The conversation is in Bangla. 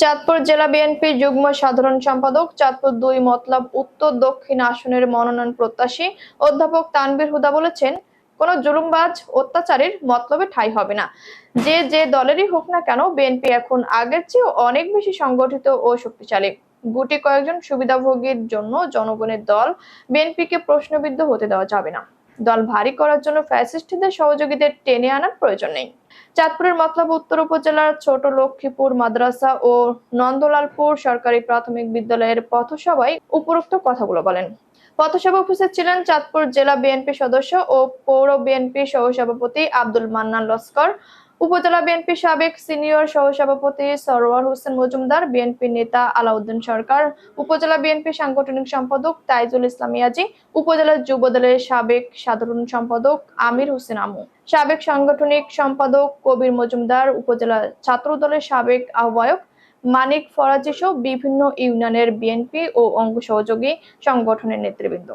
চাঁদপুর জেলা বিএনপির যুগ্ম সাধারণ সম্পাদক, চাঁদপুর ২ মতলব উত্তর দক্ষিণ আসনের মনোনয়ন প্রত্যাশী অধ্যাপক তানভীর হুদা বলেছেন, কোন জুলুমবাজ অত্যাচারীর মতলবে ঠাঁই হবে না। যে দলেরই হোক না কেন, বিএনপি এখন আগের চেয়ে অনেক বেশি সংগঠিত ও শক্তিশালী। গুটি কয়েকজন সুবিধাভোগীর জন্য জনগণের দল বিএনপিকে প্রশ্নবিদ্ধ হতে দেওয়া যাবে না। দল ভারী করার জন্য ফ্যাসিস্টদের সহযোগীদের টেনে আনার প্রয়োজন নেই। চাঁদপুরের মতলব উত্তর উপজেলার ছোট লক্ষ্মীপুর মাদ্রাসা ও নন্দলালপুর সরকারি প্রাথমিক বিদ্যালয়ের পথসভায় উপরোক্ত কথাগুলো বলেন। পথসভায় উপস্থিত ছিলেন চাঁদপুর জেলা বিএনপি সদস্য ও পৌর বিএনপি সহসভাপতি আব্দুল মান্নান লস্কর, উপজেলা বিএনপি সাবেক সিনিয়র সহসভাপতি সরওয়ার হোসেন মজুমদার, বিএনপি নেতা আলাউদ্দিন সরকার, উপজেলা বিএনপি সাংগঠনিক সম্পাদক তাইজুল ইসলাম ইয়াজি, উপজেলা যুবদলের সাবেক সাধারণ সম্পাদক আমির হোসেন আমু, সাবেক সাংগঠনিক সম্পাদক কবির মজুমদার, উপজেলা ছাত্র দলের সাবেক আহ্বায়ক মানিক ফরাজি সহ বিভিন্ন ইউনিয়নের বিএনপি ও অঙ্গ সহযোগী সংগঠনের নেতৃবৃন্দ।